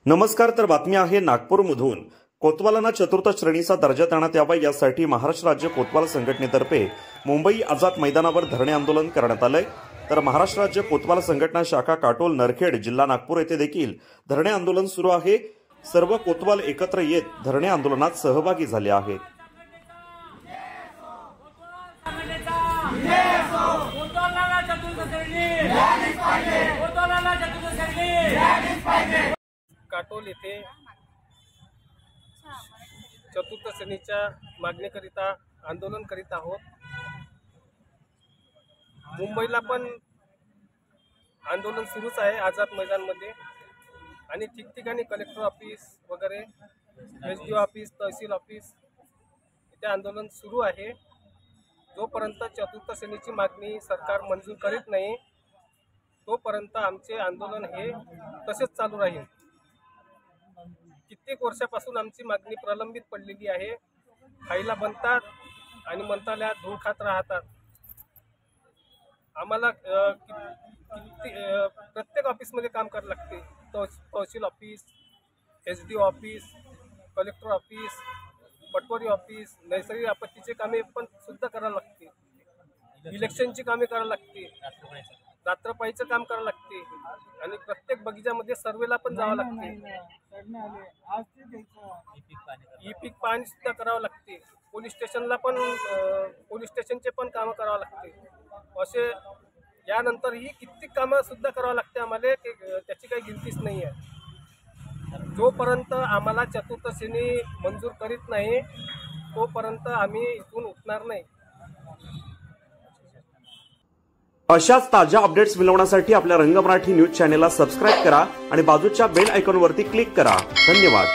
नमस्कार, तर बातमी आहे नागपूरमधून। कोतवालांना चतुर्थ श्रेणीचा दर्जा देण्यात यावा यासाठी महाराष्ट्र राज्य कोतवाल संघटनेतर्फे मुंबई आझाद मैदानावर धरणे आंदोलन करण्यात आले। तर महाराष्ट्र राज्य कोतवाल संघटना शाखा काटोल नरखेड जिल्हा नागपूर येथे देखील धरणे आंदोलन सुरू आहे। सर्व कोतवाल एकत्र येत धरणे आंदोलनात सहभागी झाले आहेत। काटोल येथे चतुर्थ श्रेणीच्या मागणीकरिता आंदोलन करीत आहोत। मुंबईला पण आंदोलन सुरूच आहे आझाद मैदानमध्ये आणि ठिकठिकाणी कलेक्टर ऑफिस वगैरे SDO ऑफिस तहसील ऑफिस इथे आंदोलन सुरू आहे। जोपर्यंत चतुर्थ श्रेणीची मागणी सरकार मंजूर करीत नाही तोपर्यंत आमचे आंदोलन हे तसेच चालू राहील। कित्येक वर्षापासून आमची मागणी प्रलंबित पडलेली आहे। खायला बनतात आणि मंत्रालयात धूळ खात राहतात। आम्हाला प्रत्येक ऑफिसमध्ये काम करावं लागते। Tehsil office SDO office collector office patwari office नैसर्गिक आपत्तीचे कामे पण सुद्धा करावं लागते। इलेक्शनची कामे करावं लागते। रात्रपाळीचं काम करावं लागते आणि प्रत्येक बगीचामध्ये सर्वेला पण जावं लागते। ई-पीक पाणी सुद्धा करावं लागते। पोलीस स्टेशनला पण पोलीस स्टेशनचे पण कामं करावं लागते। असे यानंतर ही कित्येक कामं सुद्धा करावं लागते आम्हाला, त्याची काही गिनतीच नाही आहे। जोपर्यंत आम्हाला चतुर्थ श्रेणी मंजूर करीत नाही तोपर्यंत आम्ही इथून उठणार नाही। अशाच ताज्या अपडेट्स मिळवण्यासाठी आपल्या रंग मराठी न्यूज चॅनेलला सबस्क्राइब करा आणि बाजूच्या बेल आयकॉनवरती क्लिक करा। धन्यवाद।